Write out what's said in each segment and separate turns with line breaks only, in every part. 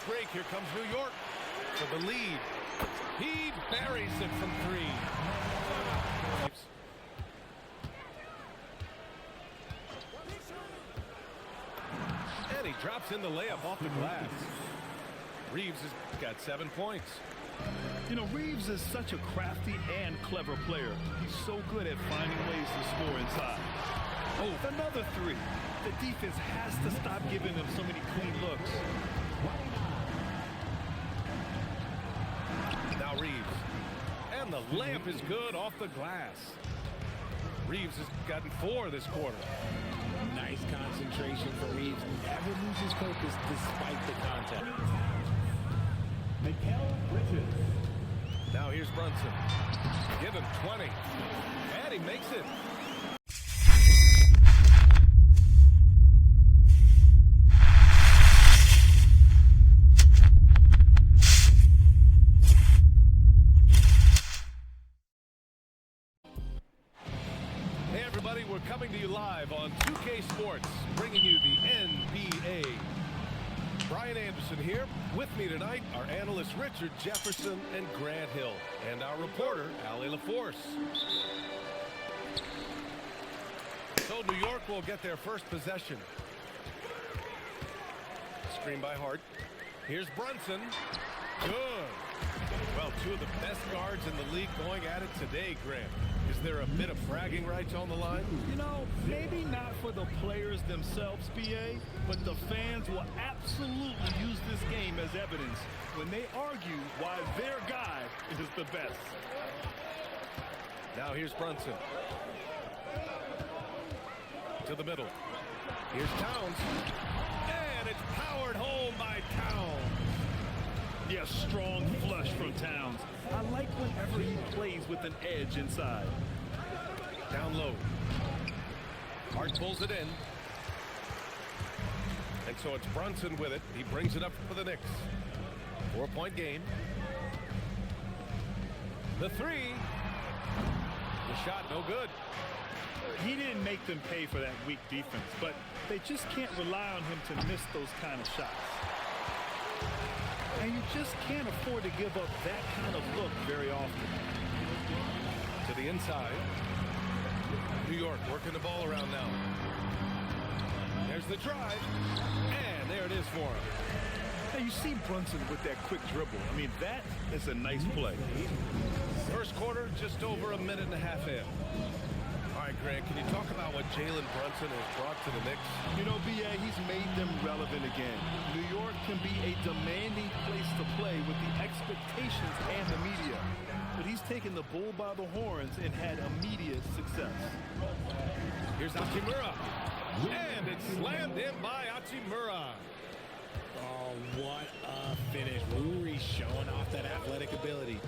break. Here comes New York for the lead. He buries it from 3. And he drops in the layup off the glass. Reeves has got 7 points.
You know, Reeves is such a crafty and clever player. He's so good at finding ways to score inside. Oh, another 3. The defense has to stop giving them so many clean looks.
Now Reeves. And the layup is good off the glass. Reeves has gotten 4 this quarter.
Nice concentration for Reeves. Never loses focus despite the contact.
Now here's Brunson. Give him 20. And he makes it. Hey everybody, we're coming to you live on 2K Sports, bringing you the NBA. Brian Anderson here. With me tonight, our analysts Richard Jefferson and Grant Hill, and our reporter, Allie LaForce. So New York will get their first possession. Screen by Hart. Here's Brunson. Good. Well, 2 of the best guards in the league going at it today, Grant. Is there a bit of bragging rights on the line?
You know, maybe not for the players themselves, BA, but the fans will absolutely use this game as evidence when they argue why their guy is the best.
Now here's Brunson. To the middle. Here's Towns. And it's powered home by Towns.
Yeah, strong flush from Towns. I like whenever he plays with an edge inside.
Down low. Hart pulls it in. And so it's Brunson with it. He brings it up for the Knicks. 4-point game. The 3. The shot no good.
He didn't make them pay for that weak defense, but they just can't rely on him to miss those kind of shots. And you just can't afford to give up that kind of look very often.
To the inside. New York working the ball around now. There's the drive. And there it is for him.
Hey, you see Brunson with that quick dribble. I mean, that is a nice play.
First quarter, just over a minute and a half in. All right, Grant, can you talk about what Jalen Brunson has brought to the Knicks?
You know, B.A., he's made them relevant again. New York can be a demanding place to play with the expectations and the media. But he's taken the bull by the horns and had immediate success.
Here's Hachimura. And it's slammed in by Hachimura.
Oh, what a finish. Ruri showing off that athletic ability.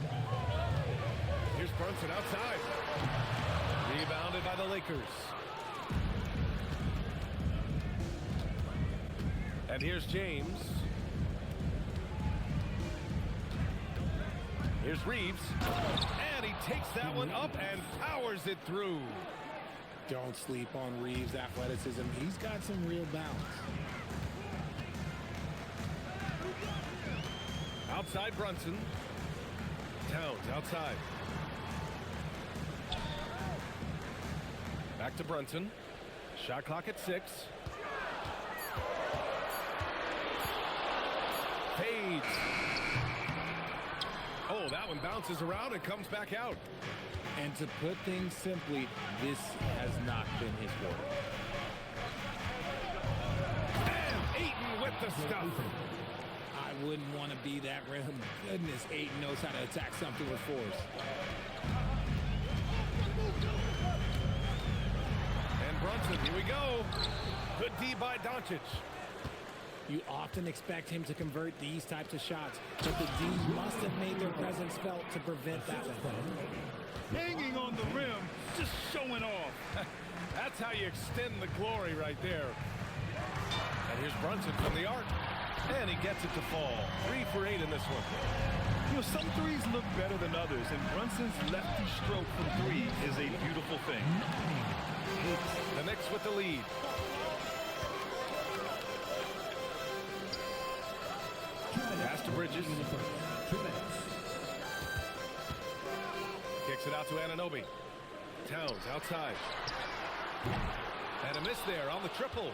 Here's Brunson outside. Rebounded by the Lakers. And here's James. Here's Reeves. And he takes that one up and powers it through.
Don't sleep on Reeves' athleticism. He's got some real balance.
Outside Brunson. Towns outside. Back to Brunson. Shot clock at 6. Fades. Oh, that one bounces around and comes back out.
And to put things simply, this has not been his quarter.
And Ayton with the stuff.
I wouldn't want to be that rim. Goodness, Ayton knows how to attack something with force.
Brunson, here we go. Good D by Doncic.
You often expect him to convert these types of shots, but the D must have made their presence felt to prevent that one.
Hanging on the rim, just showing off.
That's how you extend the glory right there. And here's Brunson from the arc. And he gets it to fall. 3 for 8 in this one.
You know, some threes look better than others, and Brunson's lefty stroke from 3 is a beautiful thing.
The Knicks with the lead. Pass to Bridges.
2 minutes.
Kicks it out to Anunoby. Towns outside. And a miss there on the triple.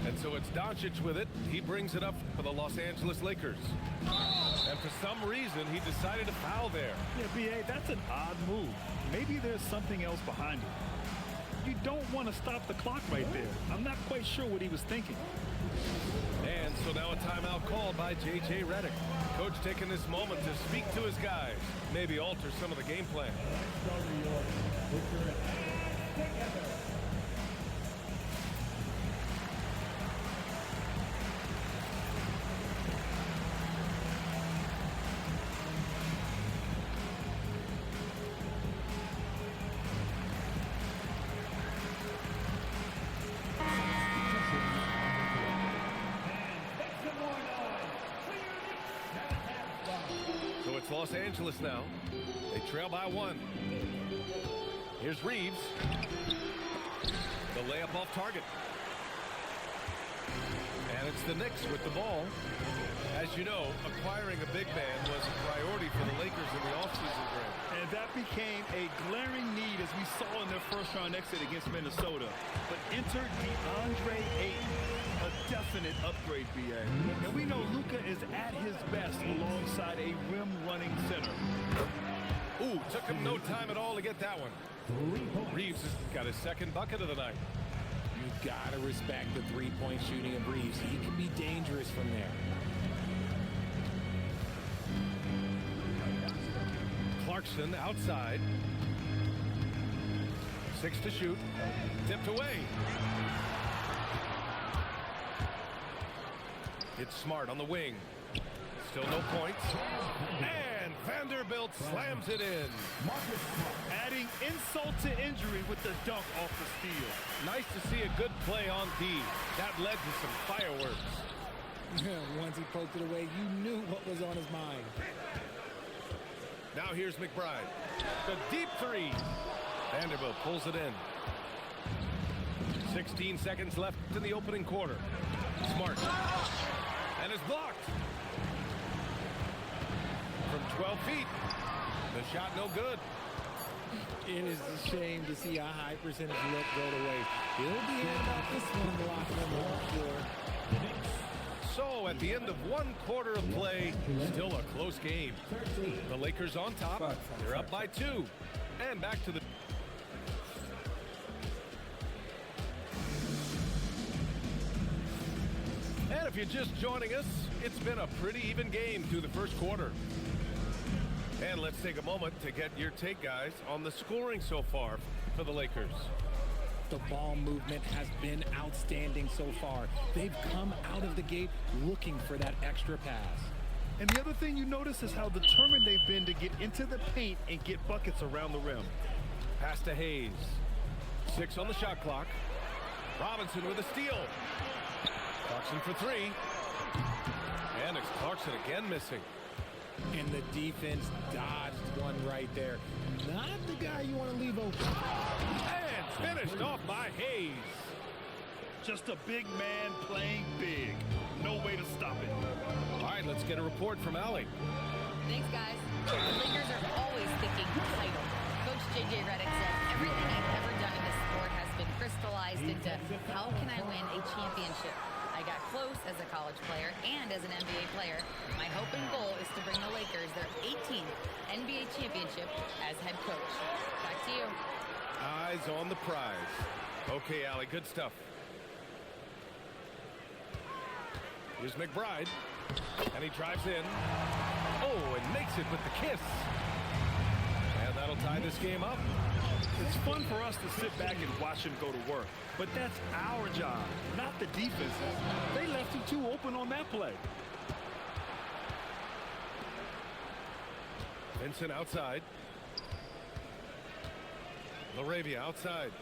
And so it's Doncic with it. He brings it up for the Los Angeles Lakers. And for some reason, he decided to foul there.
Yeah, B.A., that's an odd move. Maybe there's something else behind it. You don't want to stop the clock right there. I'm not quite sure what he was thinking.
And so now a timeout called by J.J. Redick. Coach taking this moment to speak to his guys. Maybe alter some of the game plan. So it's Los Angeles now. They trail by 1. Here's Reeves. The layup off target. And it's the Knicks with the ball. As you know, acquiring a big man was a priority for the Lakers in the offseason, Grant.
And that became a glaring need as we saw in their first-round exit against Minnesota. But enter DeAndre Ayton, a definite upgrade, B.A. And we know Luka is at his best alongside a rim-running center.
Ooh, took him no time at all to get that one. Reeves has got his second bucket of the night.
You've got to respect the three-point shooting of Reeves. He can be dangerous from there.
Clarkson outside. 6 to shoot. Tipped away. It's Smart on the wing. Still no points. And Vanderbilt slams it in.
Adding insult to injury with the dunk off the steal.
Nice to see a good play on D. That led to some fireworks.
Once he poked it away, you knew what was on his mind.
Now here's McBride. The deep 3. Vanderbilt pulls it in. 16 seconds left in the opening quarter. Smart. And it's blocked. From 12 feet. The shot no good.
It is a shame to see a high percentage look go away. He'll be hearing about this one in the locker room, I'm sure.
So at the end of 1 quarter of play, still a close game. The Lakers on top. They're up by 2. And back to the... And if you're just joining us, it's been a pretty even game through the first quarter. And let's take a moment to get your take, guys, on the scoring so far for the Lakers.
The ball movement has been outstanding so far. They've come out of the gate looking for that extra pass.
And the other thing you notice is how determined they've been to get into the paint and get buckets around the rim.
Pass to Hayes. 6 on the shot clock. Robinson with a steal. Clarkson for 3. And it's Clarkson again missing.
And the defense dodged one right there. Not the guy you want to leave open.
And finished off by Hayes.
Just a big man playing big. No way to stop it.
All right, let's get a report from Allie.
Thanks, guys. The Lakers are always thinking title. Coach J.J. Redick said, everything I've ever done in this sport has been crystallized into how can I win a championship? I got close as a college player and as an NBA player. My hope and goal is to bring the Lakers their 18th NBA championship as head coach. Back to you.
Eyes on the prize. Okay, Allie, good stuff. Here's McBride. And he drives in. Oh, and makes it with the kiss. And that'll tie this game up.
It's fun for us to sit back and watch him go to work. But that's our job, not the defense's. They left him too open on that play.
Vincent outside. LaRavia outside.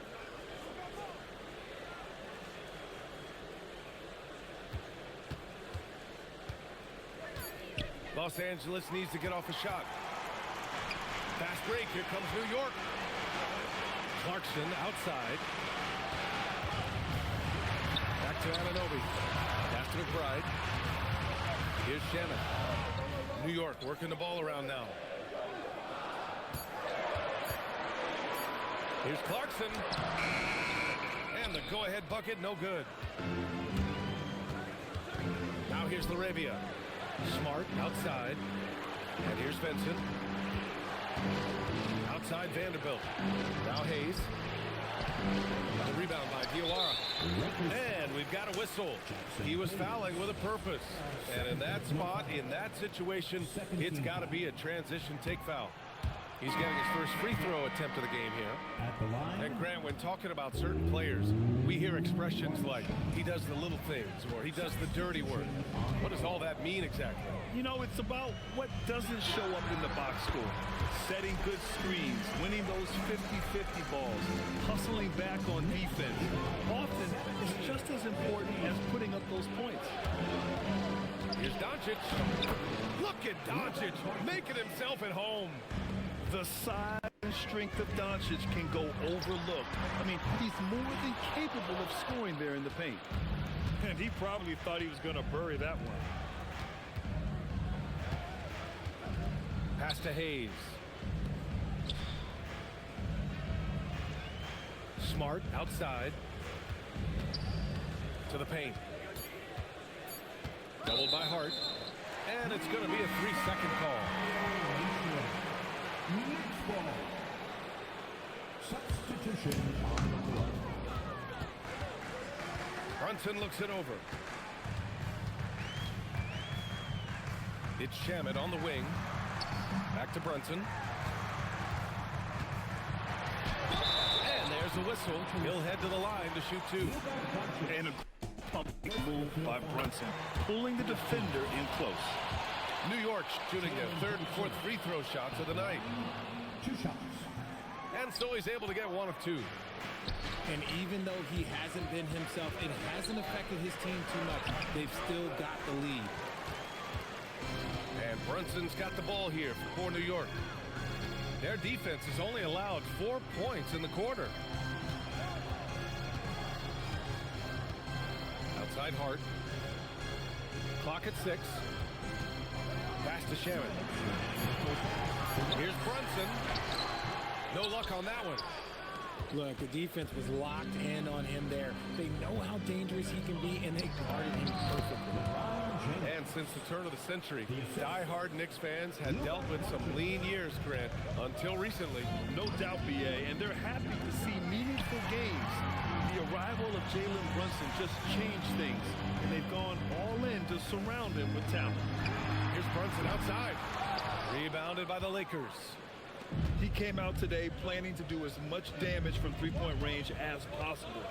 Los Angeles needs to get off a shot. Fast break. Here comes New York. Clarkson outside. Back to Anunoby. Pass to McBride. Here's Shannon. New York working the ball around now. Here's Clarkson. And the go-ahead bucket, no good. Now here's Laravia. Smart outside. And here's Vincent. Outside Vanderbilt. Now Hayes. The rebound by Diawara. And we've got a whistle. He was fouling with a purpose. And in that spot, in that situation, it's got to be a transition take foul. He's getting his first free throw attempt of the game here. And Grant, when talking about certain players, we hear expressions like, he does the little things, or he does the dirty work. What does all that mean exactly?
You know, it's about what doesn't show up in the box score. Setting good screens, winning those 50-50 balls, hustling back on defense. Often, it's just as important as putting up those points.
Here's Doncic. Look at Doncic making himself at home.
The size and strength of Doncic can go overlooked. I mean, he's more than capable of scoring there in the paint. And he probably thought he was going to bury that one.
Pass to Hayes. Smart outside. To the paint. Doubled by Hart. And it's going to be a 3-second call.
Substitution on the floor.
Brunson looks it over. It's Shamet on the wing. Back to Brunson. And there's a whistle. He'll head to the line to shoot two.
And a pump move by Brunson, pulling the defender in close.
New York shooting their third and fourth free throw shots of the night.
2 shots.
And so he's able to get one of two.
And even though he hasn't been himself, it hasn't affected his team too much. They've still got the lead.
And Brunson's got the ball here for New York. Their defense has only allowed 4 points in the quarter. Outside Hart. Clock at 6. Pass to Shaman. Here's Brunson. No luck on that one.
Look, the defense was locked in on him there. They know how dangerous he can be, and they guarded him perfectly.
And since the turn of the century, die-hard Knicks fans had dealt with some lean years, Grant, until recently.
No doubt, BA, and they're happy to see meaningful games. The arrival of Jalen Brunson just changed things, and they've gone all in to surround him with talent.
Here's Brunson outside. Rebounded by the Lakers.
He came out today planning to do as much damage from three-point range as possible.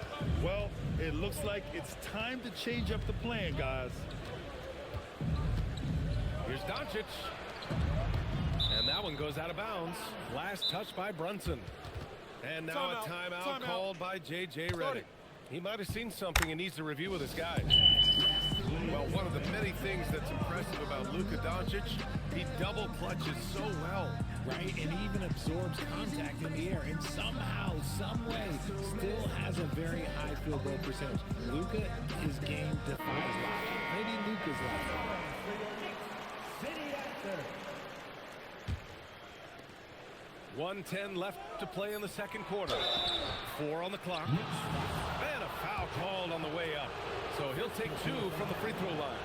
Well, it looks like it's time to change up the plan, guys.
Here's Doncic. And that one goes out of bounds. Last touch by Brunson. And now a timeout called by J.J. Redick. He might have seen something and needs to review with his guys. Well, one of the many things that's impressive about Luka Doncic, he double clutches so well.
Right, and even absorbs contact in the air, and somehow, some way, still has a very high field goal percentage. Luka, his game defies logic. Maybe Luka's logic.
1:10 left to play in the second quarter. 4 on the clock. And a foul called on the way up. So he'll take 2 from the free throw line.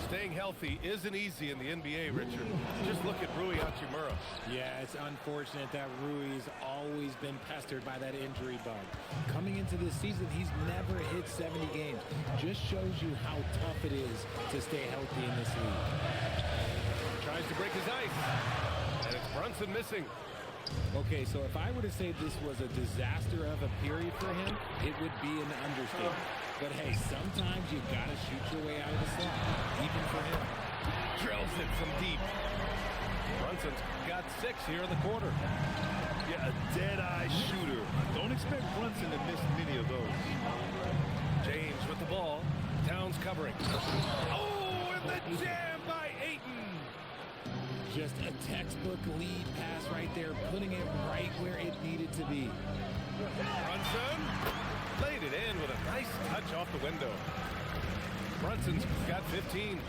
Staying healthy isn't easy in the NBA, Richard. Just look at Rui Hachimura.
Yeah, it's unfortunate that Rui's always been pestered by that injury bug. Coming into this season, he's never hit 70 games. Just shows you how tough it is to stay healthy in this league.
Tries to break his ice. And it's Brunson missing.
Okay, so if I were to say this was a disaster of a period for him, it would be an understatement. But hey, sometimes you gotta shoot your way out of the slot, even for him.
Drills it from deep. Brunson's got 6 here in the quarter.
Yeah, a dead-eye shooter. Don't expect Brunson to miss many of those.
James with the ball. Towns covering. Oh, and the jam by Ayton.
Just a textbook lead pass right there, putting it right where it needed to be.
Brunson laid it in with a nice touch off the window. Brunson's got 15.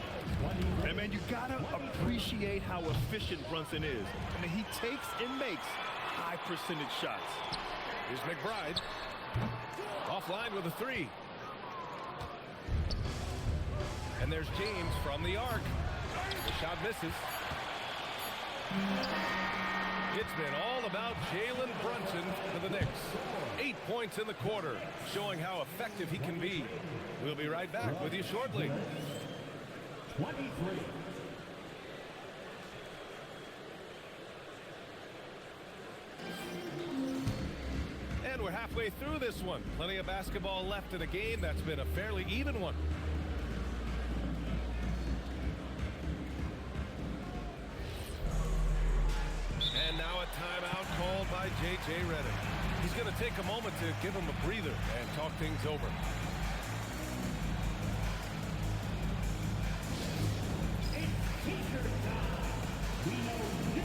And man, you gotta appreciate how efficient Brunson is. I mean, he takes and makes high percentage shots.
Here's McBride. Offline with a three. And there's James from the arc. The shot misses. It's been all about Jalen Brunson for the Knicks. 8 points in the quarter, showing how effective he can be. We'll be right back with you shortly.
23.
And we're halfway through this one. Plenty of basketball left in a game that's been a fairly even one. And now a timeout called by J.J. Redick. He's going to take a moment to give him a breather and talk things over.
It's t-shirt time. We know this.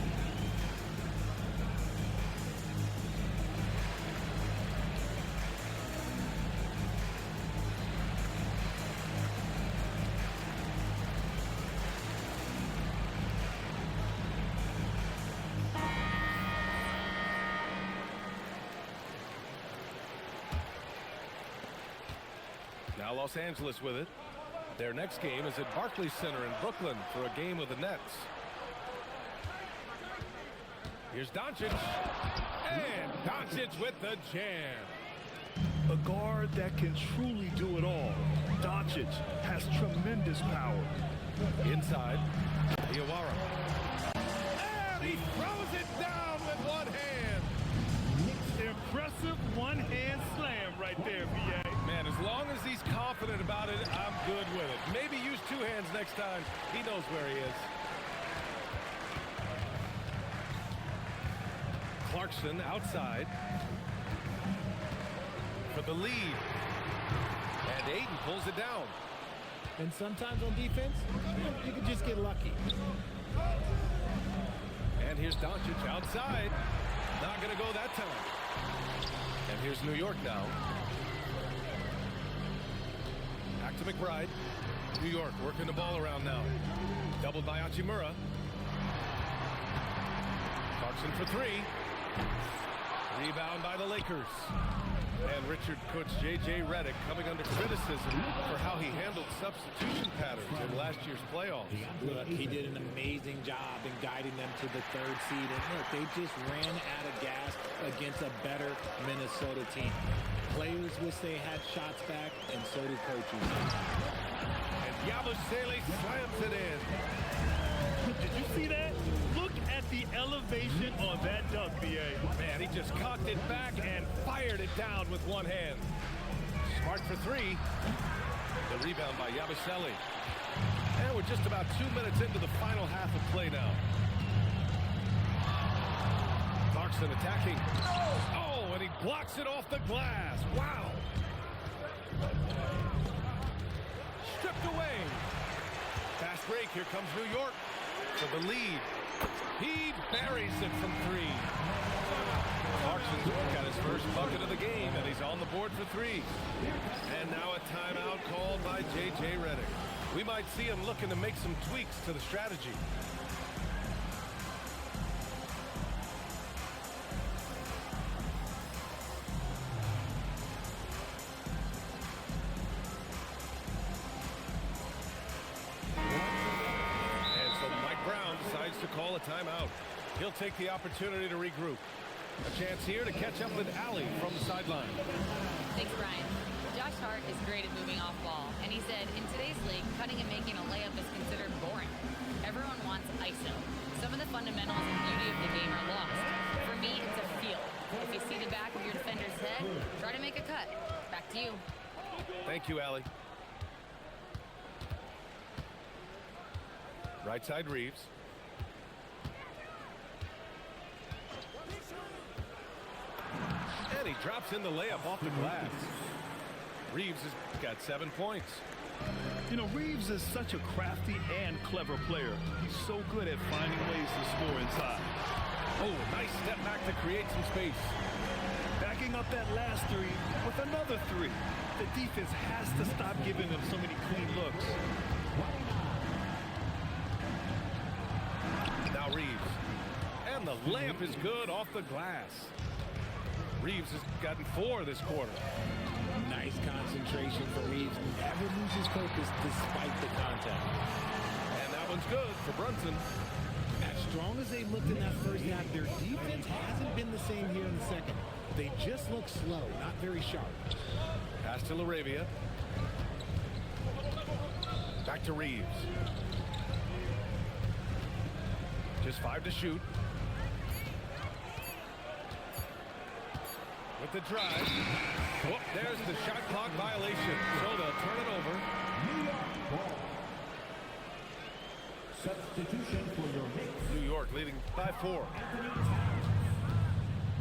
Now Los Angeles with it. Their next game is at Barclays Center in Brooklyn for a game with the Nets. Here's Doncic. And Doncic with the jam.
A guard that can truly do it all. Doncic has tremendous power.
Inside, Iowara. And he throws it down with one hand.
Impressive one-hand slam right there, VA.
Man, as long as he's confident about it, I'm good with it. Maybe use two hands next time. He knows where he is. Clarkson outside for the lead. And Ayton pulls it down.
And sometimes on defense, you can just get lucky.
And here's Doncic outside. Not going to go that time. And here's New York now. Back to McBride. New York working the ball around now. Doubled by Hachimura. Clarkson for three. Rebound by the Lakers. And Richard coach J.J. Redick coming under criticism for how he handled substitution patterns in last year's playoffs.
Look, he did an amazing job in guiding them to the third seed. And look, they just ran out of gas against a better Minnesota team. Players wish they had shots back, and so do coaches.
And Yabusele slams it in.
Did you see that? Look at the elevation on that dunk, VA.
Man, he just cocked it back and fired it down with one hand. Smart for three. The rebound by Yabusele. And we're just about 2 minutes into the final half of play now. Clarkson attacking. Oh, and he blocks it off the glass. Wow. Stripped away. Fast break. Here comes New York for the lead. He buries it from three. Clarkson's got his first bucket of the game, and he's on the board for three. And now a timeout called by J.J. Redick. We might see him looking to make some tweaks to the strategy. To call a timeout. He'll take the opportunity to regroup. A chance here to catch up with Allie from the sideline.
Thanks, Brian. Josh Hart is great at moving off ball, and he said, in today's league, cutting and making a layup is considered boring. Everyone wants ISO. Some of the fundamentals and beauty of the game are lost. For me, it's a feel. If you see the back of your defender's head, try to make a cut. Back to you.
Thank you, Allie. Right side, Reeves. And he drops in the layup off the glass. Reeves has got 7 points.
You know, Reeves is such a crafty and clever player. He's so good at finding ways to score inside.
Oh, nice step back to create some space.
Backing up that last three with another three. The defense has to stop giving them so many clean looks.
Now Reeves. And the layup is good off the glass. Reeves has gotten 4 this quarter.
Nice concentration for Reeves. Never loses focus despite the contact.
And that one's good for Brunson.
As strong as they looked in that first half, their defense hasn't been the same here in the second. They just look slow, not very sharp.
Pass to Laravia. Back to Reeves. Just 5 to shoot. With the drive. Oh, there's the shot clock violation. So they'll turn it over.
New York ball. Substitution for your Knicks.
New York leading by 4.
Anthony Towns.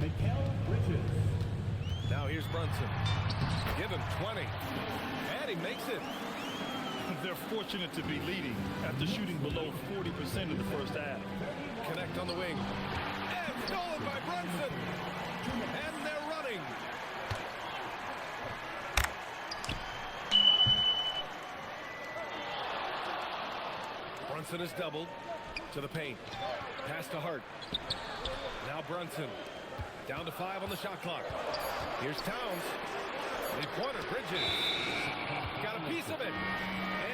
Mikal Bridges.
Now here's Brunson. Give him 20. And he makes it.
They're fortunate to be leading after shooting below 40% in the first half.
Connect on the wing. And stolen by Brunson. And they're running. Brunson is doubled to the paint. Pass to Hart. Now Brunson. Down to 5 on the shot clock. Here's Towns. Three-pointer, Bridges. Got a piece of it.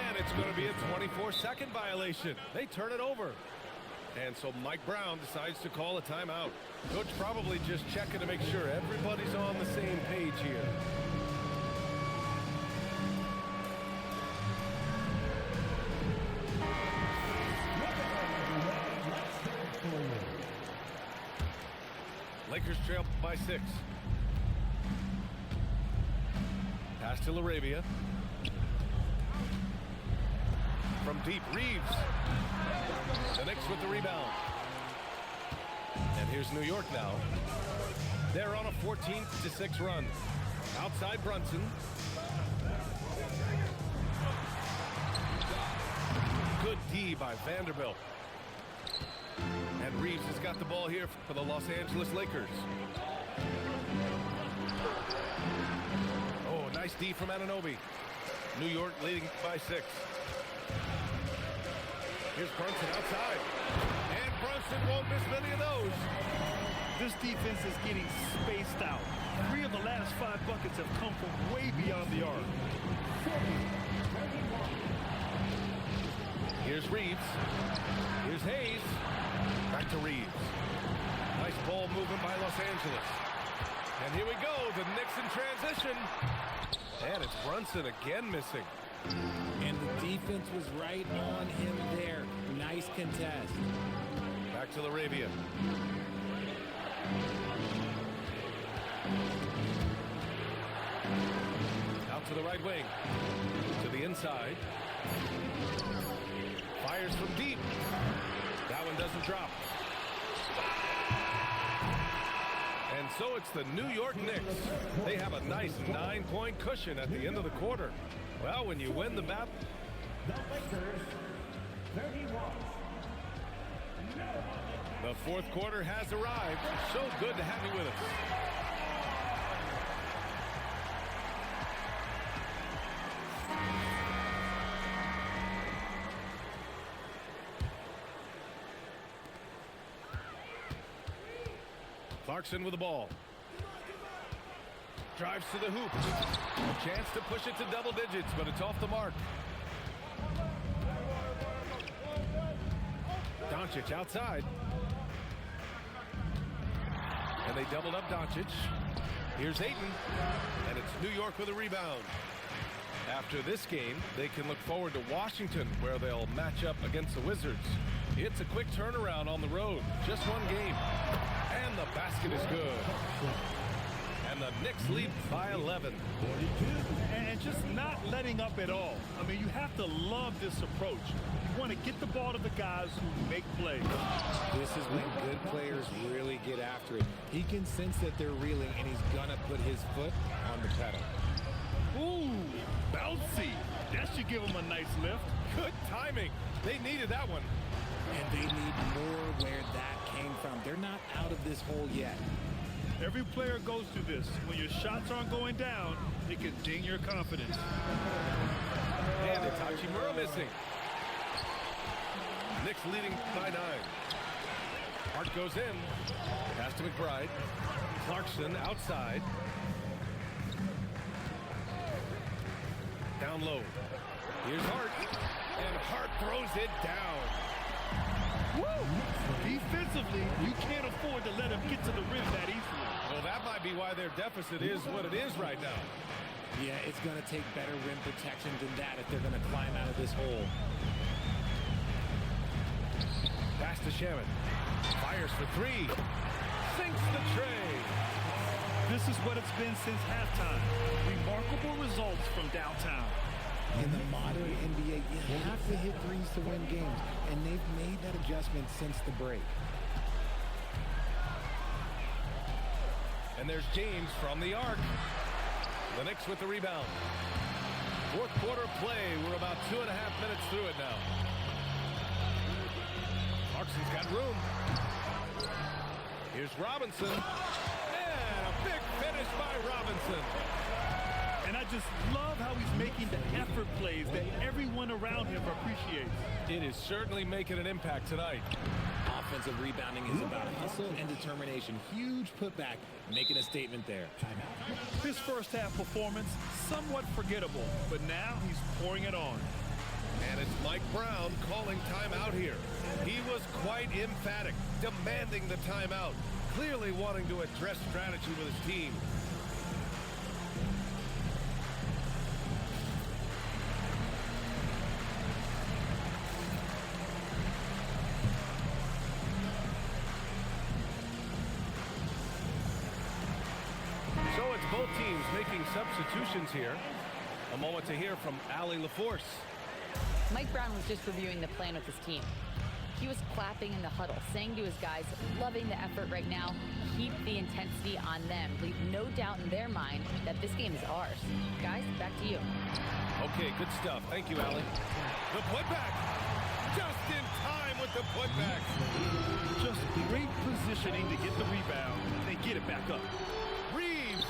And it's going to be a 24-second violation. They turn it over. And so Mike Brown decides to call a timeout. Coach probably just checking to make sure everybody's on the same page here. Lakers trail by 6. Pass to Laravia. From deep, Reeves. The Knicks with the rebound. And here's New York now. They're on a 14-6 run. Outside Brunson. Good D by Vanderbilt. And Reeves has got the ball here for the Los Angeles Lakers. Oh, nice D from Anunoby. New York leading by 6. Here's Brunson outside. And Brunson won't miss many of those.
This defense is getting spaced out. 3 of the last 5 buckets have come from way beyond the arc.
Here's Reeves. Here's Hayes. Back to Reeves. Nice ball movement by Los Angeles. And here we go. The Knicks in transition. And it's Brunson again missing.
And the defense was right on him there. Nice contest.
Back to Laravia. Out to the right wing. To the inside. Fires from deep. That one doesn't drop. And so it's the New York Knicks. They have a nice 9-point cushion at the end of the quarter. Well, when you win the battle.
The Lakers, 31.
The fourth quarter has arrived. So good to have you with us. Clarkson with the ball. Drives to the hoop. A chance to push it to double digits, but it's off the mark. Doncic outside. And they doubled up Doncic. Here's Ayton. And it's New York with a rebound. After this game, they can look forward to Washington, where they'll match up against the Wizards. It's a quick turnaround on the road. Just one game. And the basket is good. And the Knicks lead by 11.
42. And just not letting up at all. I mean, you have to love this approach. You want to get the ball to the guys who make plays.
This is when good players really get after it. He can sense that they're reeling, and he's going to put his foot on the pedal.
Ooh, bouncy. That should give him a nice lift.
Good timing. They needed that one.
And they need more where that came from. They're not out of this hole yet.
Every player goes through this. When your shots aren't going down, it can ding your confidence.
And it's Hachimura missing. Knicks leading by 9. Hart goes in. Pass to McBride. Clarkson outside. Down low. Here's Hart. And Hart throws it down.
Woo! Defensively, you can't afford to let him get to the rim that easily.
Well, that might be why their deficit is what it is right now.
Yeah, it's going to take better rim protection than that if they're going to climb out of this hole.
Pass to Shaman. Fires for 3. Sinks the tray.
This is what it's been since halftime. Remarkable results from downtown.
In the modern NBA, you have to hit threes to win games, and they've made that adjustment since the break.
And there's James from the arc. The Knicks with the rebound. Fourth quarter play. We're about 2.5 minutes through it now. Clarkson's got room. Here's Robinson. And a big finish by Robinson.
And I just love how he's making the effort plays that everyone around him appreciates.
It is certainly making an impact tonight.
Offensive rebounding is about hustle and determination. Huge putback, making a statement there.
His first half performance, somewhat forgettable, but now he's pouring it on.
And it's Mike Brown calling timeout here. He was quite emphatic, demanding the timeout, clearly wanting to address strategy with his team. So it's both teams making substitutions here. A moment to hear from Allie LaForce.
Mike Brown was just reviewing the plan with his team. He was clapping in the huddle, saying to his guys, loving the effort right now, keep the intensity on them. Leave no doubt in their mind that this game is ours. Guys, back to you.
Okay, good stuff. Thank you, Allie. The putback. Just in time with the putback.
Just great positioning to get the rebound and get it back up.
Reeves.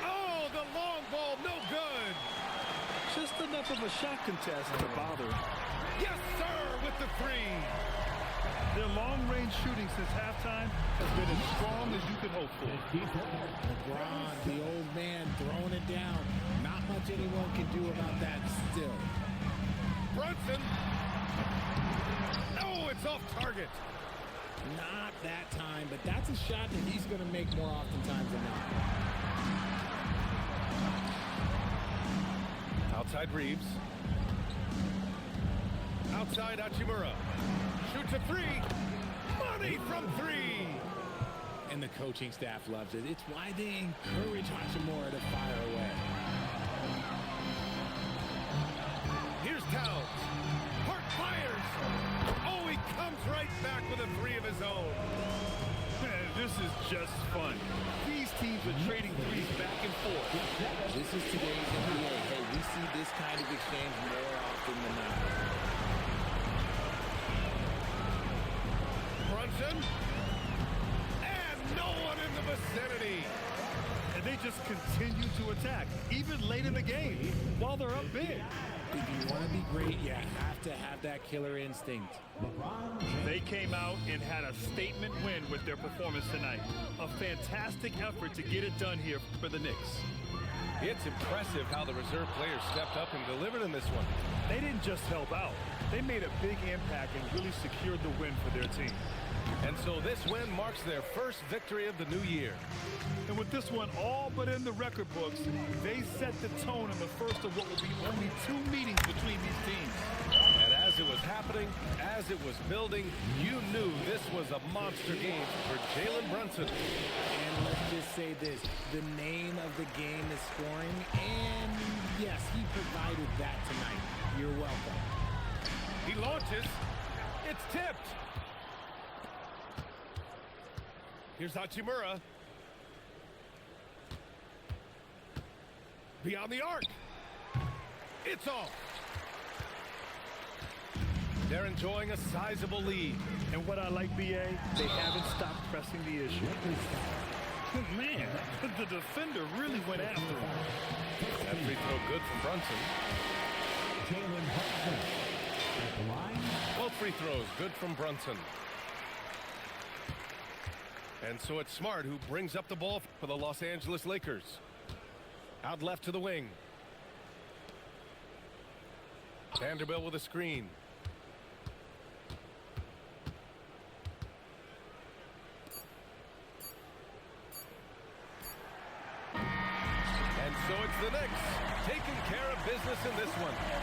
Oh, the long ball, no good.
Just enough of a shot contest to bother him.
Yes, sir, with the 3.
Their long-range shooting since halftime has been as strong as you could hope for.
LeBron, the old man, throwing it down. Not much anyone can do about that still.
Brunson. Oh, it's off target.
Not that time, but that's a shot that he's going to make more oftentimes than not.
Outside Reeves. Outside Hachimura. Shoots a 3. Money from 3.
And the coaching staff loves it. It's why they encourage Hachimura to fire away.
Here's Towns. Hart fires. Oh, he comes right back with a 3 of his own.
Man, this is just fun. These teams are trading threes back and forth.
This is today's NBA. Hey, we see this kind of exchange more often than not.
Brunson. And no one in the vicinity.
And they just continue to attack, even late in the game, while they're up big.
If you want to be great, you have to have that killer instinct.
They came out and had a statement win with their performance tonight. A fantastic effort to get it done here for the Knicks.
It's impressive how the reserve players stepped up and delivered in this one.
They didn't just help out. They made a big impact and really secured the win for their team.
And so this win marks their first victory of the new year.
And with this one all but in the record books, they set the tone in the first of what will be only 2 meetings between these teams.
And as it was happening, as it was building, you knew this was a monster game for Jalen Brunson.
And let's just say this, the name of the game is scoring, and yes, he provided that tonight. You're welcome.
He launches. It's tipped. Here's Hachimura. Beyond the arc. It's off. They're enjoying a sizable lead.
And what I like, BA, they haven't stopped pressing the issue. Man, the defender really went after him.
That free throw good from Brunson.
Jalen Brunson. At the line,
Both free throws good from Brunson. And so it's Smart who brings up the ball for the Los Angeles Lakers. Out left to the wing. Vanderbilt with a screen. And so it's the Knicks taking care of business in this one.